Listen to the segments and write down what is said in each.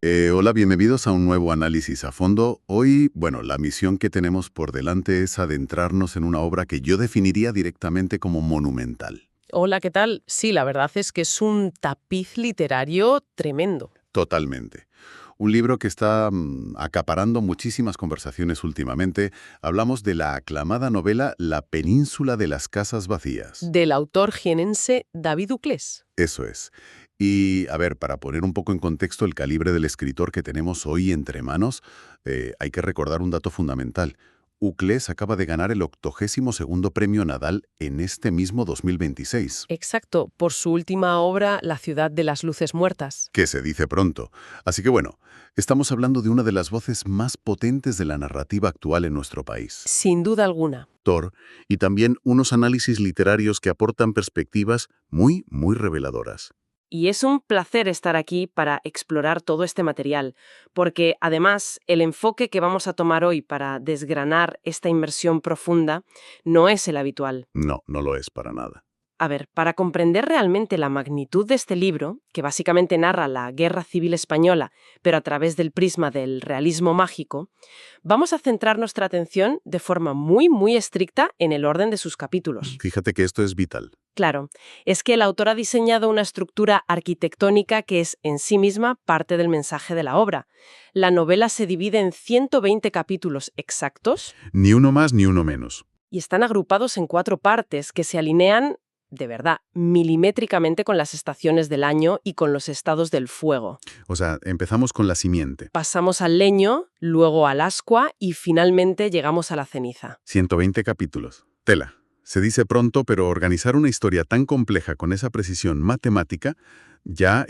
Hola, bienvenidos a un nuevo análisis a fondo. Hoy, bueno, la misión que tenemos por delante es adentrarnos en una obra que yo definiría directamente como monumental. Hola, ¿qué tal? Sí, la verdad es que es un tapiz literario tremendo. Totalmente. Un libro que está acaparando muchísimas conversaciones últimamente. Hablamos de la aclamada novela La península de las casas vacías. Del autor jienense David Uclés. Eso es. Y, a ver, para poner un poco en contexto el calibre del escritor que tenemos hoy entre manos, hay que recordar un dato fundamental. Uclés acaba de ganar el 82º premio Nadal en este mismo 2026. Exacto, por su última obra, La ciudad de las luces muertas. Que se dice pronto. Así que bueno, estamos hablando de una de las voces más potentes de la narrativa actual en nuestro país. Sin duda alguna. Autor, y también unos análisis literarios que aportan perspectivas muy reveladoras. Y es un placer estar aquí para explorar todo este material, porque además el enfoque que vamos a tomar hoy para desgranar esta inmersión profunda no es el habitual. No, no lo es para nada. A ver, para comprender realmente la magnitud de este libro, que básicamente narra la Guerra Civil Española, pero a través del prisma del realismo mágico, vamos a centrar nuestra atención de forma muy estricta en el orden de sus capítulos. Fíjate que esto es vital. Claro, es que el autor ha diseñado una estructura arquitectónica que es en sí misma parte del mensaje de la obra. La novela se divide en 120 capítulos exactos Ni uno más ni uno menos. y están agrupados en 4 partes que se alinean, de verdad, milimétricamente con las estaciones del año y con los estados del fuego. O sea, empezamos con la simiente. Pasamos al leño, luego al ascua y finalmente llegamos a la ceniza. 120 capítulos. Tela. Se dice pronto, pero organizar una historia tan compleja con esa precisión matemática ya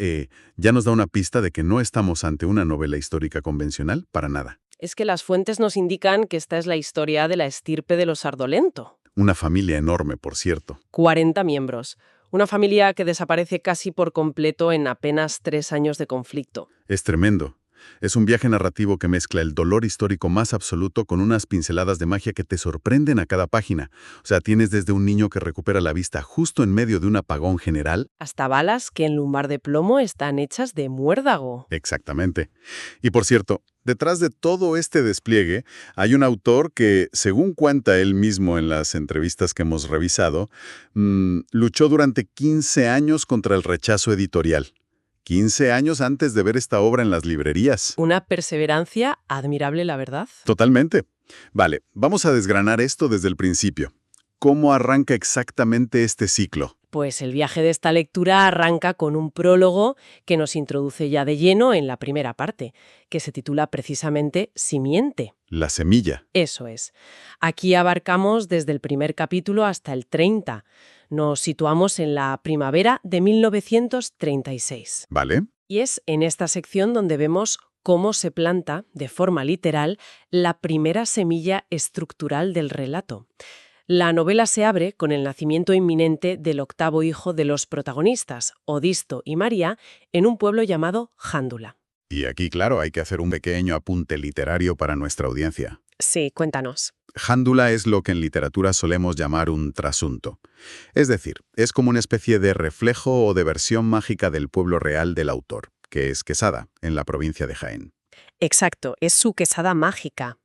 nos da una pista de que no estamos ante una novela histórica convencional para nada. Es que las fuentes nos indican que esta es la historia de la estirpe de los Ardolento. Una familia enorme, por cierto. 40 miembros. Una familia que desaparece casi por completo en apenas 3 años de conflicto. Es tremendo. Es un viaje narrativo que mezcla el dolor histórico más absoluto con unas pinceladas de magia que te sorprenden a cada página. O sea, tienes desde un niño que recupera la vista justo en medio de un apagón general. Hasta balas que en lugar de plomo están hechas de muérdago. Exactamente. Y por cierto, detrás de todo este despliegue hay un autor que, según cuenta él mismo en las entrevistas que hemos revisado, luchó durante 15 años contra el rechazo editorial. 15 años antes de ver esta obra en las librerías. Una perseverancia admirable, la verdad. Totalmente. Vale, vamos a desgranar esto desde el principio. ¿Cómo arranca exactamente este ciclo? Pues el viaje de esta lectura arranca con un prólogo que nos introduce ya de lleno en la primera parte, que se titula precisamente Simiente. La semilla. Eso es. Aquí abarcamos desde el primer capítulo hasta el 30. Nos situamos en la primavera de 1936. ¿Vale? Y es en esta sección donde vemos cómo se planta, de forma literal, la primera semilla estructural del relato. La novela se abre con el nacimiento inminente del octavo hijo de los protagonistas, Odisto y María, en un pueblo llamado Jándula. Y aquí, claro, hay que hacer un pequeño apunte literario para nuestra audiencia. Sí, cuéntanos. Jándula es lo que en literatura solemos llamar un trasunto. Es decir, es como una especie de reflejo o de versión mágica del pueblo real del autor, que es Quesada, en la provincia de Jaén. Exacto, es su quesada mágica.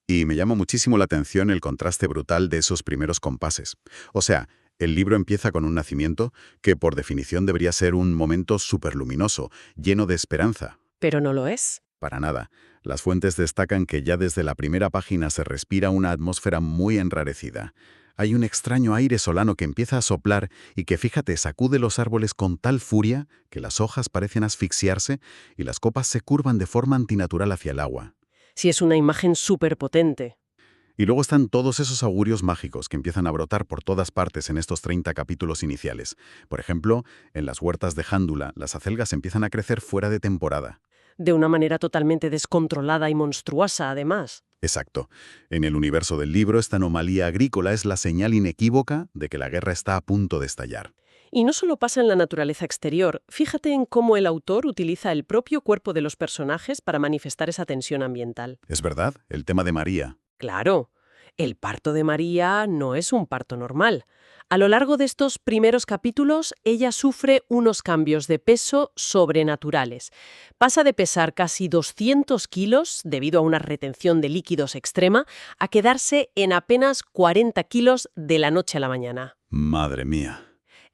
Y me llama muchísimo la atención el contraste brutal de esos primeros compases. O sea, el libro empieza con un nacimiento que por definición debería ser un momento superluminoso, lleno de esperanza. Pero no lo es. Para nada. Las fuentes destacan que ya desde la primera página se respira una atmósfera muy enrarecida. Hay un extraño aire solano que empieza a soplar y que, fíjate, sacude los árboles con tal furia que las hojas parecen asfixiarse y las copas se curvan de forma antinatural hacia el agua. Sí, es una imagen súper potente. Y luego están todos esos augurios mágicos que empiezan a brotar por todas partes en estos 30 capítulos iniciales. Por ejemplo, en las huertas de Jándula, las acelgas empiezan a crecer fuera de temporada. De una manera totalmente descontrolada y monstruosa, además. Exacto. En el universo del libro, esta anomalía agrícola es la señal inequívoca de que la guerra está a punto de estallar. Y no solo pasa en la naturaleza exterior. Fíjate en cómo el autor utiliza el propio cuerpo de los personajes para manifestar esa tensión ambiental. Es verdad, el tema de María. Claro. El parto de María no es un parto normal. A lo largo de estos primeros capítulos, ella sufre unos cambios de peso sobrenaturales. Pasa de pesar casi 200 kilos, debido a una retención de líquidos extrema, a quedarse en apenas 40 kilos de la noche a la mañana. Madre mía.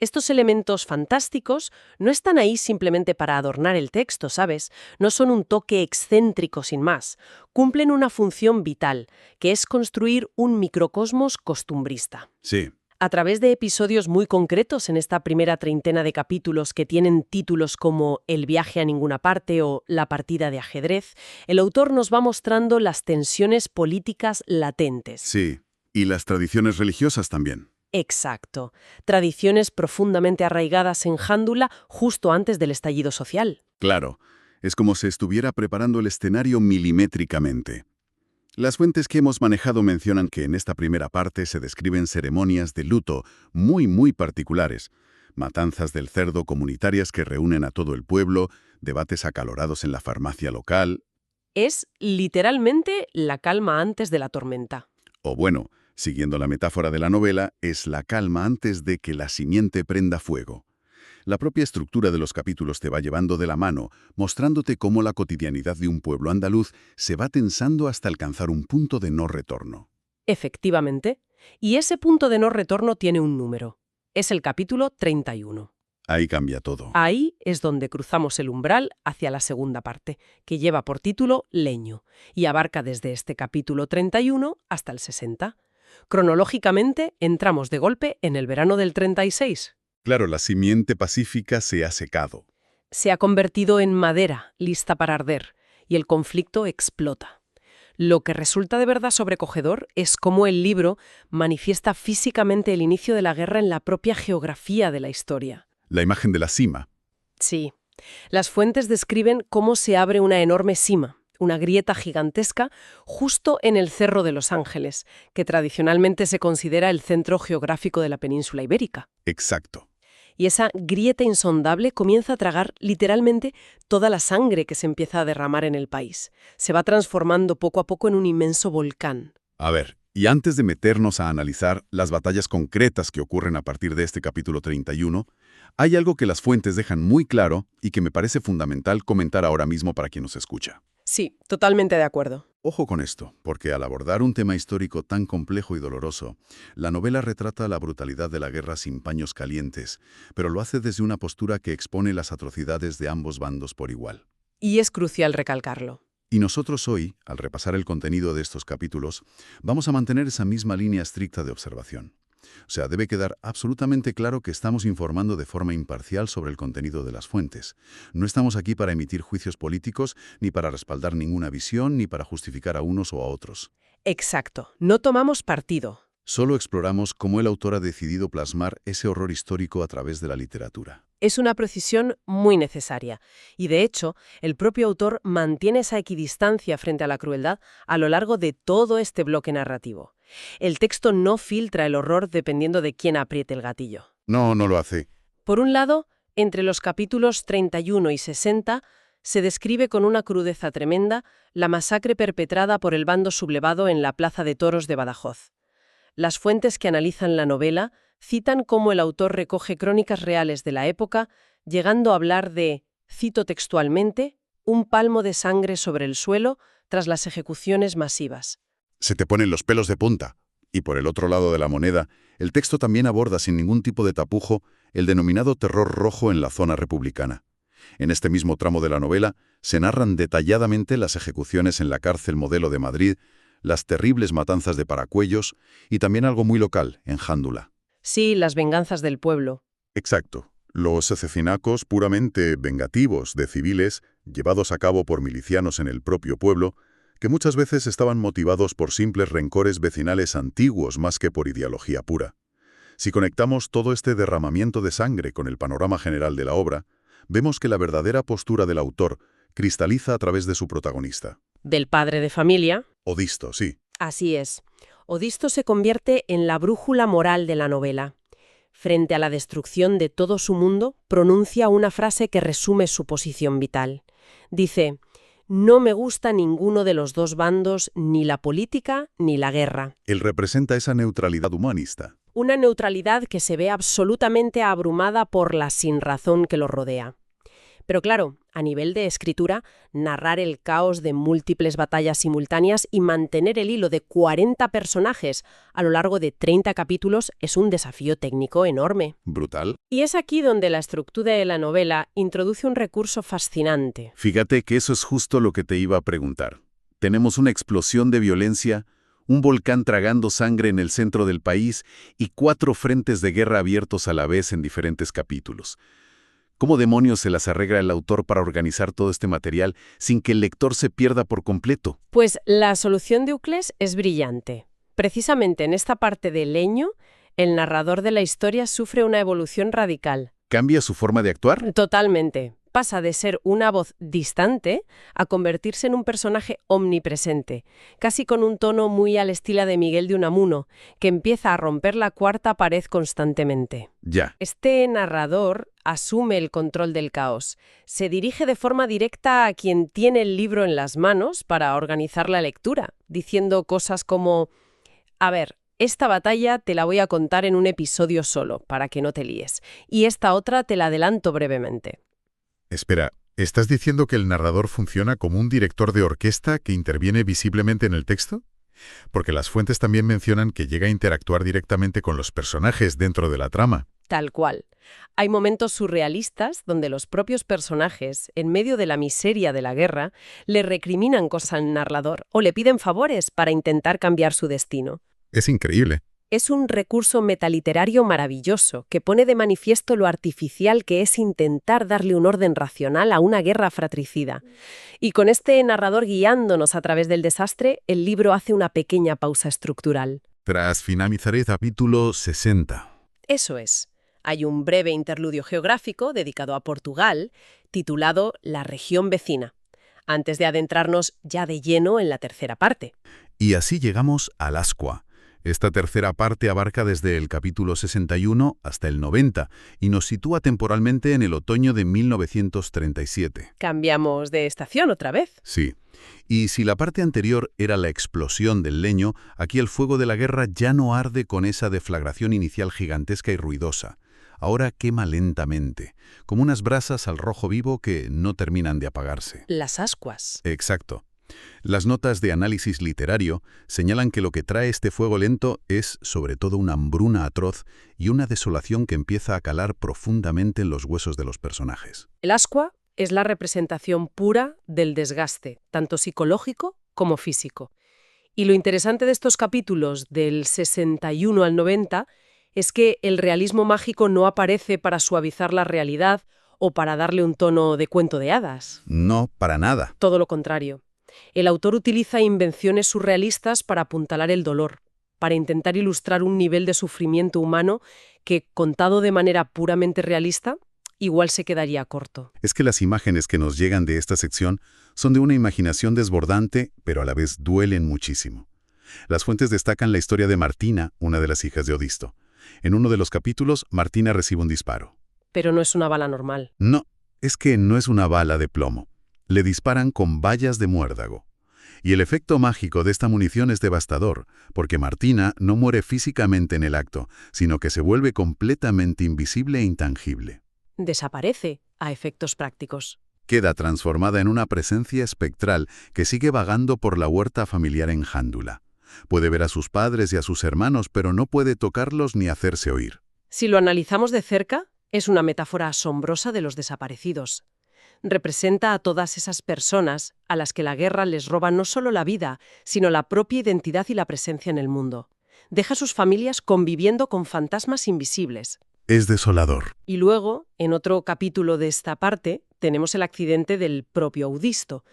Estos elementos fantásticos no están ahí simplemente para adornar el texto, ¿sabes? No son un toque excéntrico sin más. Cumplen una función vital, que es construir un microcosmos costumbrista. Sí. A través de episodios muy concretos en esta primera treintena de capítulos que tienen títulos como El viaje a ninguna parte o La partida de ajedrez, el autor nos va mostrando las tensiones políticas latentes. Sí. Y las tradiciones religiosas también. Exacto. Tradiciones profundamente arraigadas en Jándula justo antes del estallido social. Claro. Es como si estuviera preparando el escenario milimétricamente. Las fuentes que hemos manejado mencionan que en esta primera parte se describen ceremonias de luto muy particulares, matanzas del cerdo comunitarias que reúnen a todo el pueblo, debates acalorados en la farmacia local, Es literalmente la calma antes de la tormenta. o bueno, siguiendo la metáfora de la novela, es la calma antes de que la simiente prenda fuego. La propia estructura de los capítulos te va llevando de la mano, mostrándote cómo la cotidianidad de un pueblo andaluz se va tensando hasta alcanzar un punto de no retorno. Efectivamente. Y ese punto de no retorno tiene un número. Es el capítulo 31. Ahí cambia todo. Ahí es donde cruzamos el umbral hacia la segunda parte, que lleva por título Leño, y abarca desde este capítulo 31 hasta el 60. Cronológicamente, entramos de golpe en el verano del 36. Claro, la simiente pacífica se ha secado. Se ha convertido en madera, lista para arder, y el conflicto explota. Lo que resulta de verdad sobrecogedor es cómo el libro manifiesta físicamente el inicio de la guerra en la propia geografía de la historia. La imagen de la cima. Sí. Las fuentes describen cómo se abre una enorme sima, una grieta gigantesca, justo en el Cerro de los Ángeles, que tradicionalmente se considera el centro geográfico de la península ibérica. Exacto. Y esa grieta insondable comienza a tragar literalmente toda la sangre que se empieza a derramar en el país. Se va transformando poco a poco en un inmenso volcán. A ver, y antes de meternos a analizar las batallas concretas que ocurren a partir de este capítulo 31, hay algo que las fuentes dejan muy claro y que me parece fundamental comentar ahora mismo para quien nos escucha. Sí, totalmente de acuerdo. Ojo con esto, porque al abordar un tema histórico tan complejo y doloroso, la novela retrata la brutalidad de la guerra sin paños calientes, pero lo hace desde una postura que expone las atrocidades de ambos bandos por igual. Y es crucial recalcarlo. Y nosotros hoy, al repasar el contenido de estos capítulos, vamos a mantener esa misma línea estricta de observación. O sea, debe quedar absolutamente claro que estamos informando de forma imparcial sobre el contenido de las fuentes. No estamos aquí para emitir juicios políticos, ni para respaldar ninguna visión, ni para justificar a unos o a otros. Exacto. No tomamos partido. Solo exploramos cómo el autor ha decidido plasmar ese horror histórico a través de la literatura. Es una precisión muy necesaria. Y de hecho, el propio autor mantiene esa equidistancia frente a la crueldad a lo largo de todo este bloque narrativo. El texto no filtra el horror dependiendo de quién apriete el gatillo. No, no lo hace. Por un lado, entre los capítulos 31 y 60, se describe con una crudeza tremenda la masacre perpetrada por el bando sublevado en la Plaza de Toros de Badajoz. Las fuentes que analizan la novela citan cómo el autor recoge crónicas reales de la época, llegando a hablar de, cito textualmente, un palmo de sangre sobre el suelo tras las ejecuciones masivas. Se te ponen los pelos de punta. Y por el otro lado de la moneda, el texto también aborda sin ningún tipo de tapujo el denominado terror rojo en la zona republicana. En este mismo tramo de la novela se narran detalladamente las ejecuciones en la cárcel Modelo de Madrid, las terribles matanzas de Paracuellos y también algo muy local, en Jándula. Sí, las venganzas del pueblo. Exacto. Los asesinacos puramente vengativos de civiles llevados a cabo por milicianos en el propio pueblo, que muchas veces estaban motivados por simples rencores vecinales antiguos más que por ideología pura. Si conectamos todo este derramamiento de sangre con el panorama general de la obra, vemos que la verdadera postura del autor cristaliza a través de su protagonista. Del padre de familia. Odisto, sí. Así es. Odisto se convierte en la brújula moral de la novela. Frente a la destrucción de todo su mundo, pronuncia una frase que resume su posición vital. Dice: No me gusta ninguno de los dos bandos, ni la política ni la guerra. Él representa esa neutralidad humanista. Una neutralidad que se ve absolutamente abrumada por la sinrazón que lo rodea. Pero claro, a nivel de escritura, narrar el caos de múltiples batallas simultáneas y mantener el hilo de 40 personajes a lo largo de 30 capítulos es un desafío técnico enorme. Brutal. Y es aquí donde la estructura de la novela introduce un recurso fascinante. Fíjate que eso es justo lo que te iba a preguntar. Tenemos una explosión de violencia, un volcán tragando sangre en el centro del país y 4 frentes de guerra abiertos a la vez en diferentes capítulos. ¿Cómo demonios se las arregla el autor para organizar todo este material sin que el lector se pierda por completo? Pues la solución de Ucles es brillante. Precisamente en esta parte del leño, el narrador de la historia sufre una evolución radical. ¿Cambia su forma de actuar? Totalmente. Pasa de ser una voz distante a convertirse en un personaje omnipresente, casi con un tono muy al estilo de Miguel de Unamuno, que empieza a romper la cuarta pared constantemente. Ya. Este narrador asume el control del caos. Se dirige de forma directa a quien tiene el libro en las manos para organizar la lectura, diciendo cosas como: a ver, esta batalla te la voy a contar en un episodio solo, para que no te líes, y esta otra te la adelanto brevemente. Espera, ¿estás diciendo que el narrador funciona como un director de orquesta que interviene visiblemente en el texto? Porque las fuentes también mencionan que llega a interactuar directamente con los personajes dentro de la trama. Tal cual. Hay momentos surrealistas donde los propios personajes, en medio de la miseria de la guerra, le recriminan cosas al narrador o le piden favores para intentar cambiar su destino. Es increíble. Es un recurso metaliterario maravilloso que pone de manifiesto lo artificial que es intentar darle un orden racional a una guerra fratricida. Y con este narrador guiándonos a través del desastre, el libro hace una pequeña pausa estructural. Tras finalizar el capítulo 60. Eso es. Hay un breve interludio geográfico dedicado a Portugal, titulado La región vecina, antes de adentrarnos ya de lleno en la tercera parte. Y así llegamos al Ascua. Esta tercera parte abarca desde el capítulo 61 hasta el 90 y nos sitúa temporalmente en el otoño de 1937. Cambiamos de estación otra vez. Sí. Y si la parte anterior era la explosión del leño, aquí el fuego de la guerra ya no arde con esa deflagración inicial gigantesca y ruidosa. Ahora quema lentamente, como unas brasas al rojo vivo que no terminan de apagarse. Las ascuas. Exacto. Las notas de análisis literario señalan que lo que trae este fuego lento es, sobre todo, una hambruna atroz y una desolación que empieza a calar profundamente en los huesos de los personajes. El ascua es la representación pura del desgaste, tanto psicológico como físico. Y lo interesante de estos capítulos, del 61 al 90, es que el realismo mágico no aparece para suavizar la realidad o para darle un tono de cuento de hadas. No, para nada. Todo lo contrario. El autor utiliza invenciones surrealistas para apuntalar el dolor, para intentar ilustrar un nivel de sufrimiento humano que, contado de manera puramente realista, igual se quedaría corto. Es que las imágenes que nos llegan de esta sección son de una imaginación desbordante, pero a la vez duelen muchísimo. Las fuentes destacan la historia de Martina, una de las hijas de Odisto. En uno de los capítulos, Martina recibe un disparo. Pero no es una bala normal. No, es que no es una bala de plomo. Le disparan con bayas de muérdago. Y el efecto mágico de esta munición es devastador, porque Martina no muere físicamente en el acto, sino que se vuelve completamente invisible e intangible. Desaparece a efectos prácticos. Queda transformada en una presencia espectral que sigue vagando por la huerta familiar en Jándula. Puede ver a sus padres y a sus hermanos, pero no puede tocarlos ni hacerse oír. Si lo analizamos de cerca, es una metáfora asombrosa de los desaparecidos. Representa a todas esas personas a las que la guerra les roba no solo la vida, sino la propia identidad y la presencia en el mundo. Deja a sus familias conviviendo con fantasmas invisibles. Es desolador. Y luego, en otro capítulo de esta parte, tenemos el accidente del propio Audisto.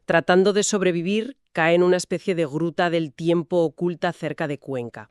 Tratando de sobrevivir, cae en una especie de gruta del tiempo oculta cerca de Cuenca.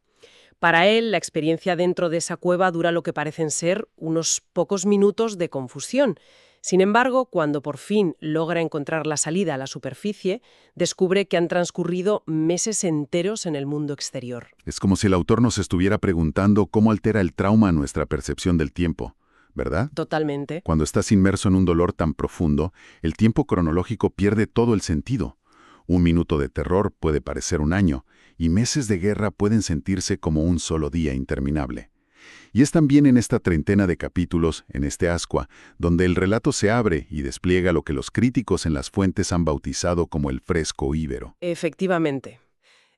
Para él, la experiencia dentro de esa cueva dura lo que parecen ser unos pocos minutos de confusión. Sin embargo, cuando por fin logra encontrar la salida a la superficie, descubre que han transcurrido meses enteros en el mundo exterior. Es como si el autor nos estuviera preguntando cómo altera el trauma nuestra percepción del tiempo. ¿verdad? Totalmente. Cuando estás inmerso en un dolor tan profundo, el tiempo cronológico pierde todo el sentido. Un minuto de terror puede parecer un año, y meses de guerra pueden sentirse como un solo día interminable. Y es también en esta treintena de capítulos, en este Ascua, donde el relato se abre y despliega lo que los críticos en las fuentes han bautizado como el fresco íbero. Efectivamente.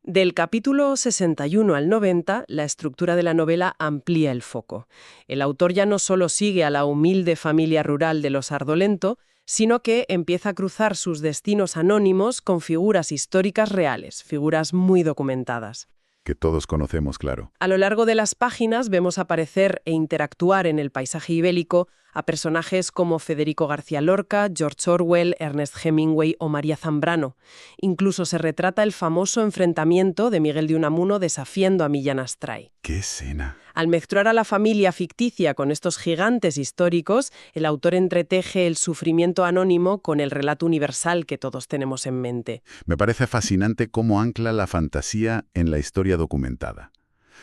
Del capítulo 61 al 90, la estructura de la novela amplía el foco. El autor ya no solo sigue a la humilde familia rural de los Ardolento, sino que empieza a cruzar sus destinos anónimos con figuras históricas reales, figuras muy documentadas. Que todos conocemos, claro. A lo largo de las páginas vemos aparecer e interactuar en el paisaje ibérico a personajes como Federico García Lorca, George Orwell, Ernest Hemingway o María Zambrano. Incluso se retrata el famoso enfrentamiento de Miguel de Unamuno desafiando a Millán Astray. ¡Qué escena! Al mezclar a la familia ficticia con estos gigantes históricos, el autor entreteje el sufrimiento anónimo con el relato universal que todos tenemos en mente. Me parece fascinante cómo ancla la fantasía en la historia documentada.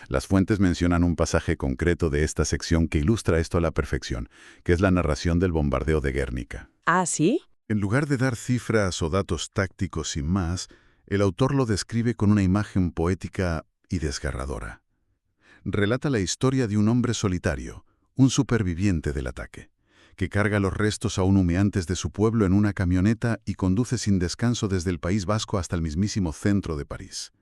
Las fuentes mencionan un pasaje concreto de esta sección que ilustra esto a la perfección, que es la narración del bombardeo de Guernica. ¿Ah, sí? En lugar de dar cifras o datos tácticos sin más, el autor lo describe con una imagen poética y desgarradora. Relata la historia de un hombre solitario, un superviviente del ataque, que carga los restos aún humeantes de su pueblo en una camioneta y conduce sin descanso desde el País Vasco hasta el mismísimo centro de París.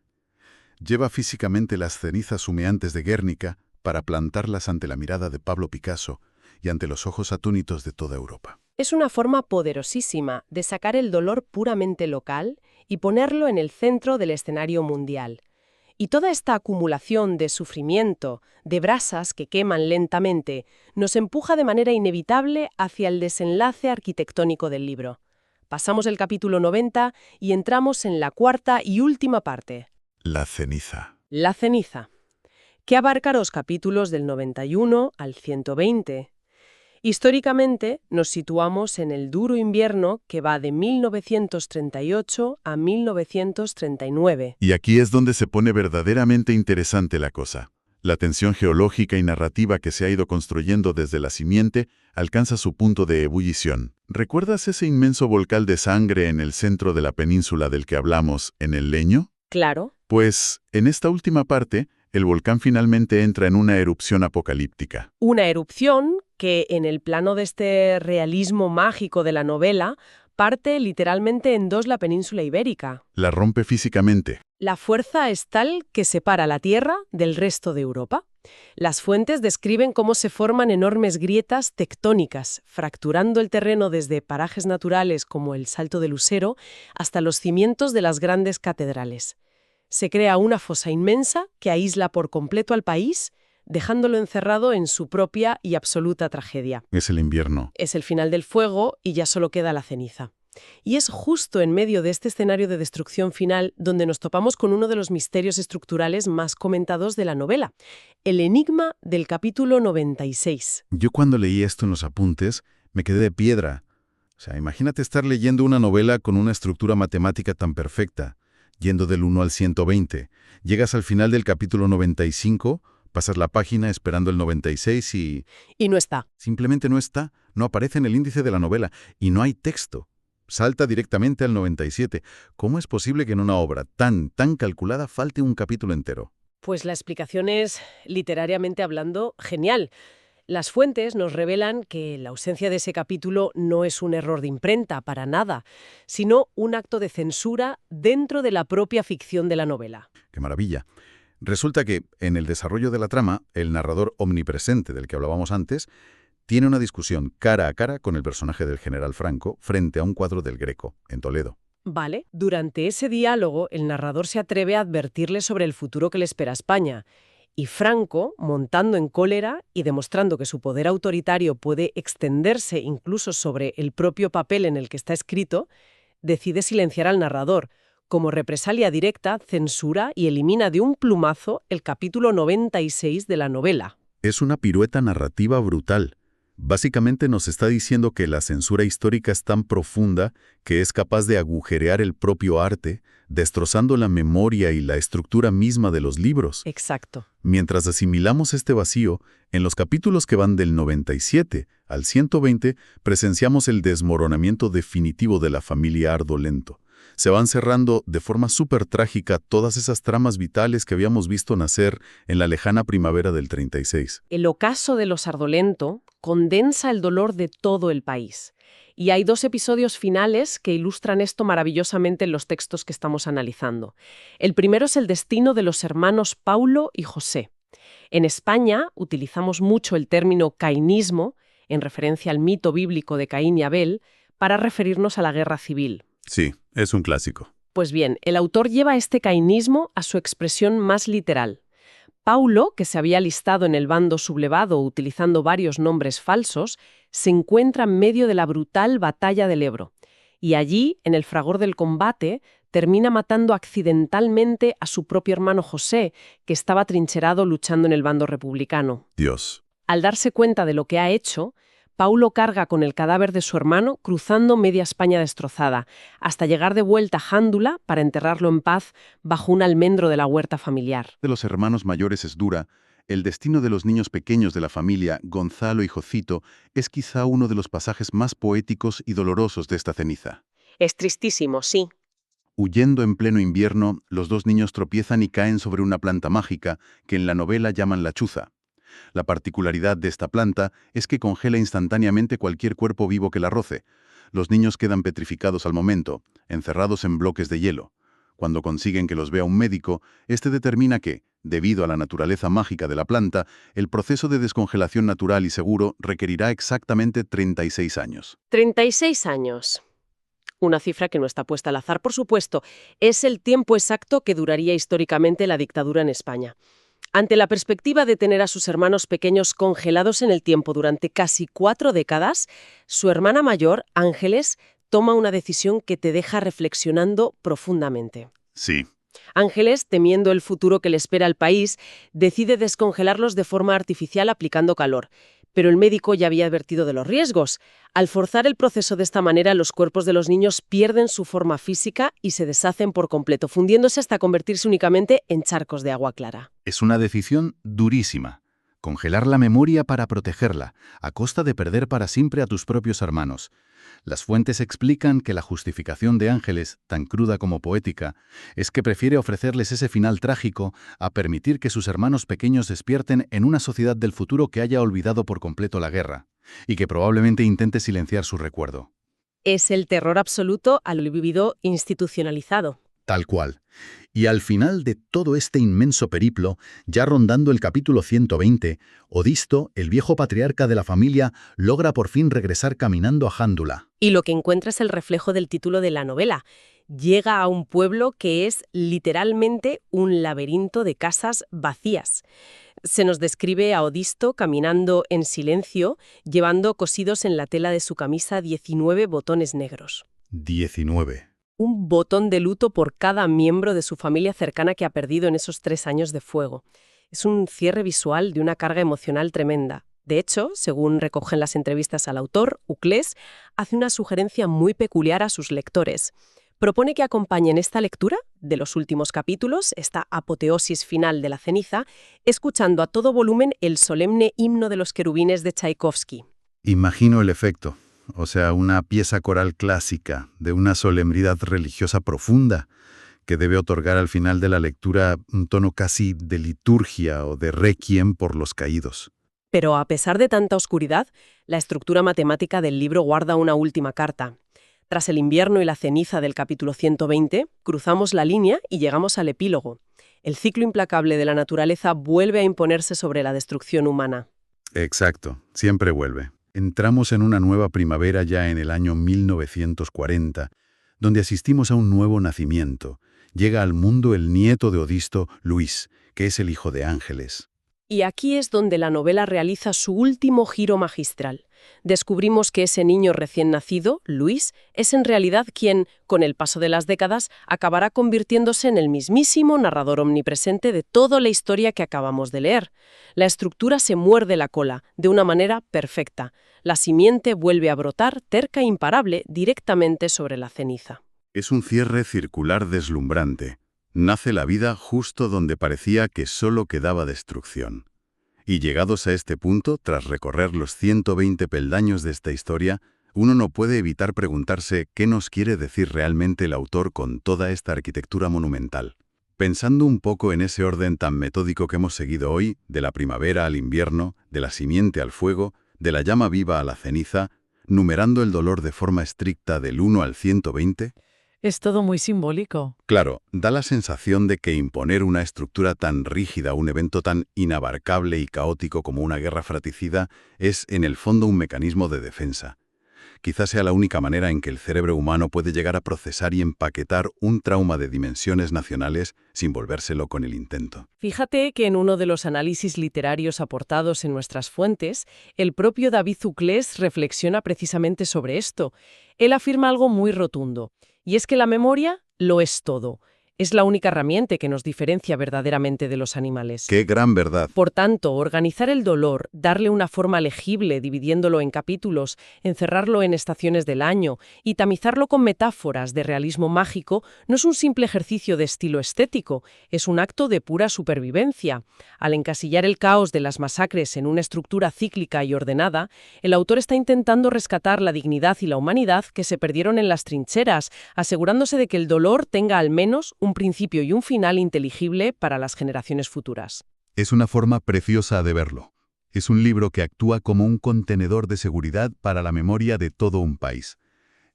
Lleva físicamente las cenizas humeantes de Guernica para plantarlas ante la mirada de Pablo Picasso y ante los ojos atónitos de toda Europa. Es una forma poderosísima de sacar el dolor puramente local y ponerlo en el centro del escenario mundial. Y toda esta acumulación de sufrimiento, de brasas que queman lentamente, nos empuja de manera inevitable hacia el desenlace arquitectónico del libro. Pasamos el capítulo 90 y entramos en la cuarta y última parte. La ceniza. La ceniza, que abarca los capítulos del 91 al 120. Históricamente nos situamos en el duro invierno que va de 1938 a 1939. Y aquí es donde se pone verdaderamente interesante la cosa. La tensión geológica y narrativa que se ha ido construyendo desde la simiente alcanza su punto de ebullición. ¿Recuerdas ese inmenso volcán de sangre en el centro de la península del que hablamos, en el Leño? Claro. Pues, en esta última parte, el volcán finalmente entra en una erupción apocalíptica. Una erupción que, en el plano de este realismo mágico de la novela, parte literalmente en dos la península ibérica. La rompe físicamente. La fuerza es tal que separa la Tierra del resto de Europa. Las fuentes describen cómo se forman enormes grietas tectónicas, fracturando el terreno desde parajes naturales como el Salto del Usero hasta los cimientos de las grandes catedrales. Se crea una fosa inmensa que aísla por completo al país, dejándolo encerrado en su propia y absoluta tragedia. Es el invierno. Es el final del fuego y ya solo queda la ceniza. Y es justo en medio de este escenario de destrucción final donde nos topamos con uno de los misterios estructurales más comentados de la novela, el enigma del capítulo 96. Yo cuando leí esto en los apuntes, me quedé de piedra. O sea, imagínate estar leyendo una novela con una estructura matemática tan perfecta, yendo del 1 al 120. Llegas al final del capítulo 95, pasas la página esperando el 96 y... Y no está. Simplemente no está, no aparece en el índice de la novela y no hay texto. Salta directamente al 97. ¿Cómo es posible que en una obra tan calculada falte un capítulo entero? Pues la explicación es, literariamente hablando, genial. Las fuentes nos revelan que la ausencia de ese capítulo no es un error de imprenta, para nada, sino un acto de censura dentro de la propia ficción de la novela. ¡Qué maravilla! Resulta que, en el desarrollo de la trama, el narrador omnipresente del que hablábamos antes tiene una discusión cara a cara con el personaje del general Franco frente a un cuadro del Greco, en Toledo. Vale, durante ese diálogo el narrador se atreve a advertirle sobre el futuro que le espera a España. Y Franco, montando en cólera y demostrando que su poder autoritario puede extenderse incluso sobre el propio papel en el que está escrito, decide silenciar al narrador. Como represalia directa, censura y elimina de un plumazo el capítulo 96 de la novela. Es una pirueta narrativa brutal. Básicamente nos está diciendo que la censura histórica es tan profunda que es capaz de agujerear el propio arte, destrozando la memoria y la estructura misma de los libros. Exacto. Mientras asimilamos este vacío, en los capítulos que van del 97 al 120 presenciamos el desmoronamiento definitivo de la familia Ardolento. Se van cerrando de forma súper trágica todas esas tramas vitales que habíamos visto nacer en la lejana primavera del 36. El ocaso de los Ardolento condensa el dolor de todo el país. Y hay 2 episodios finales que ilustran esto maravillosamente en los textos que estamos analizando. El primero es el destino de los hermanos Paulo y José. En España utilizamos mucho el término cainismo, en referencia al mito bíblico de Caín y Abel, para referirnos a la guerra civil. Sí, es un clásico. Pues bien, el autor lleva este cainismo a su expresión más literal. Paulo, que se había alistado en el bando sublevado utilizando varios nombres falsos, se encuentra en medio de la brutal batalla del Ebro. Y allí, en el fragor del combate, termina matando accidentalmente a su propio hermano José, que estaba trincherado luchando en el bando republicano. Dios. Al darse cuenta de lo que ha hecho, Paulo carga con el cadáver de su hermano cruzando media España destrozada, hasta llegar de vuelta a Jándula para enterrarlo en paz bajo un almendro de la huerta familiar. De los hermanos mayores es dura. El destino de los niños pequeños de la familia, Gonzalo y Jocito, es quizá uno de los pasajes más poéticos y dolorosos de esta ceniza. Es tristísimo, sí. Huyendo en pleno invierno, los 2 niños tropiezan y caen sobre una planta mágica que en la novela llaman la chuza. La particularidad de esta planta es que congela instantáneamente cualquier cuerpo vivo que la roce. Los niños quedan petrificados al momento, encerrados en bloques de hielo. Cuando consiguen que los vea un médico, este determina que, debido a la naturaleza mágica de la planta, el proceso de descongelación natural y seguro requerirá exactamente 36 años. 36 años. Una cifra que no está puesta al azar, por supuesto. Es el tiempo exacto que duraría históricamente la dictadura en España. Ante la perspectiva de tener a sus hermanos pequeños congelados en el tiempo durante casi 4 décadas, su hermana mayor, Ángeles, toma una decisión que te deja reflexionando profundamente. Sí. Ángeles, temiendo el futuro que le espera al país, decide descongelarlos de forma artificial aplicando calor. Pero el médico ya había advertido de los riesgos. Al forzar el proceso de esta manera, los cuerpos de los niños pierden su forma física y se deshacen por completo, fundiéndose hasta convertirse únicamente en charcos de agua clara. Es una decisión durísima. Congelar la memoria para protegerla, a costa de perder para siempre a tus propios hermanos. Las fuentes explican que la justificación de Ángeles, tan cruda como poética, es que prefiere ofrecerles ese final trágico a permitir que sus hermanos pequeños despierten en una sociedad del futuro que haya olvidado por completo la guerra, y que probablemente intente silenciar su recuerdo. Es el terror absoluto a lo vivido institucionalizado. Tal cual. Y al final de todo este inmenso periplo, ya rondando el capítulo 120, Odisto, el viejo patriarca de la familia, logra por fin regresar caminando a Jándula. Y lo que encuentra es el reflejo del título de la novela. Llega a un pueblo que es literalmente un laberinto de casas vacías. Se nos describe a Odisto caminando en silencio, llevando cosidos en la tela de su camisa 19 botones negros. 19. Un botón de luto por cada miembro de su familia cercana que ha perdido en esos 3 años de fuego. Es un cierre visual de una carga emocional tremenda. De hecho, según recogen las entrevistas al autor, Uclés hace una sugerencia muy peculiar a sus lectores. Propone que acompañen esta lectura de los últimos capítulos, esta apoteosis final de la ceniza, escuchando a todo volumen el solemne himno de los querubines de Tchaikovsky. Imagino el efecto. O sea, una pieza coral clásica, de una solemnidad religiosa profunda, que debe otorgar al final de la lectura un tono casi de liturgia o de requiem por los caídos. Pero a pesar de tanta oscuridad, la estructura matemática del libro guarda una última carta. Tras el invierno y la ceniza del capítulo 120, cruzamos la línea y llegamos al epílogo. El ciclo implacable de la naturaleza vuelve a imponerse sobre la destrucción humana. Exacto, siempre vuelve. Entramos en una nueva primavera ya en el año 1940, donde asistimos a un nuevo nacimiento. Llega al mundo el nieto de Odisto, Luis, que es el hijo de Ángeles. Y aquí es donde la novela realiza su último giro magistral. Descubrimos que ese niño recién nacido, Luis, es en realidad quien, con el paso de las décadas, acabará convirtiéndose en el mismísimo narrador omnipresente de toda la historia que acabamos de leer. La estructura se muerde la cola, de una manera perfecta. La simiente vuelve a brotar, terca e imparable, directamente sobre la ceniza. Es un cierre circular deslumbrante. Nace la vida justo donde parecía que solo quedaba destrucción. Y llegados a este punto, tras recorrer los 120 peldaños de esta historia, uno no puede evitar preguntarse qué nos quiere decir realmente el autor con toda esta arquitectura monumental. Pensando un poco en ese orden tan metódico que hemos seguido hoy, de la primavera al invierno, de la simiente al fuego, de la llama viva a la ceniza, numerando el dolor de forma estricta del 1 al 120, Es todo muy simbólico. claro, da la sensación de que imponer una estructura tan rígida a un evento tan inabarcable y caótico como una guerra fratricida es, en el fondo, un mecanismo de defensa. Quizás sea la única manera en que el cerebro humano puede llegar a procesar y empaquetar un trauma de dimensiones nacionales sin volvérselo con el intento. Fíjate que en uno de los análisis literarios aportados en nuestras fuentes, el propio David Zuclés reflexiona precisamente sobre esto. Él afirma algo muy rotundo, y es que la memoria lo es todo. Es la única herramienta que nos diferencia verdaderamente de los animales. ¡Qué gran verdad! Por tanto, organizar el dolor, darle una forma legible dividiéndolo en capítulos, encerrarlo en estaciones del año y tamizarlo con metáforas de realismo mágico no es un simple ejercicio de estilo estético, es un acto de pura supervivencia. Al encasillar el caos de las masacres en una estructura cíclica y ordenada, el autor está intentando rescatar la dignidad y la humanidad que se perdieron en las trincheras, asegurándose de que el dolor tenga al menos un principio y un final inteligible para las generaciones futuras. Es una forma preciosa de verlo. Es un libro que actúa como un contenedor de seguridad para la memoria de todo un país.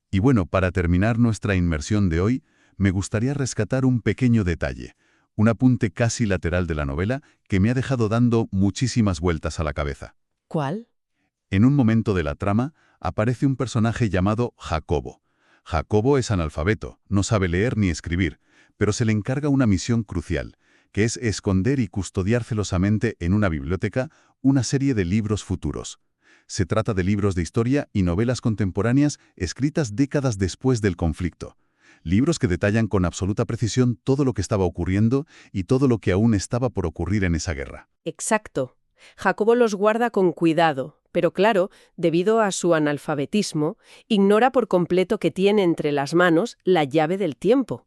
Y bueno, para terminar nuestra inmersión de hoy, me gustaría rescatar un pequeño detalle, un apunte casi lateral de la novela que me ha dejado dando muchísimas vueltas a la cabeza. ¿Cuál? En un momento de la trama, aparece un personaje llamado Jacobo. Jacobo es analfabeto, no sabe leer ni escribir, pero se le encarga una misión crucial, que es esconder y custodiar celosamente en una biblioteca una serie de libros futuros. Se trata de libros de historia y novelas contemporáneas escritas décadas después del conflicto. Libros que detallan con absoluta precisión todo lo que estaba ocurriendo y todo lo que aún estaba por ocurrir en esa guerra. Exacto. Jacobo los guarda con cuidado, pero claro, debido a su analfabetismo, ignora por completo que tiene entre las manos la llave del tiempo.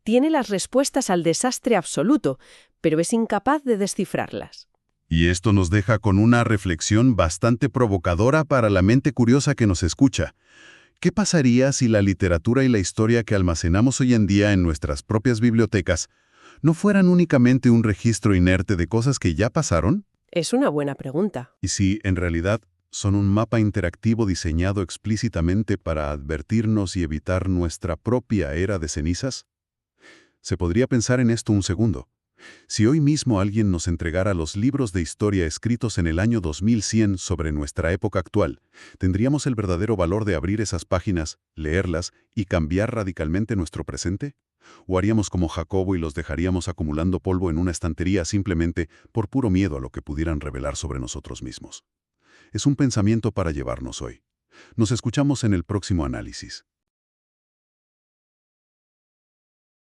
Tiene las respuestas al desastre absoluto, pero es incapaz de descifrarlas. Y esto nos deja con una reflexión bastante provocadora para la mente curiosa que nos escucha. ¿Qué pasaría si la literatura y la historia que almacenamos hoy en día en nuestras propias bibliotecas no fueran únicamente un registro inerte de cosas que ya pasaron? Es una buena pregunta. ¿Y si, en realidad, son un mapa interactivo diseñado explícitamente para advertirnos y evitar nuestra propia era de cenizas? Se podría pensar en esto un segundo. Si hoy mismo alguien nos entregara los libros de historia escritos en el año 2100 sobre nuestra época actual, ¿tendríamos el verdadero valor de abrir esas páginas, leerlas y cambiar radicalmente nuestro presente? ¿O haríamos como Jacobo y los dejaríamos acumulando polvo en una estantería simplemente por puro miedo a lo que pudieran revelar sobre nosotros mismos? Es un pensamiento para llevarnos hoy. Nos escuchamos en el próximo análisis.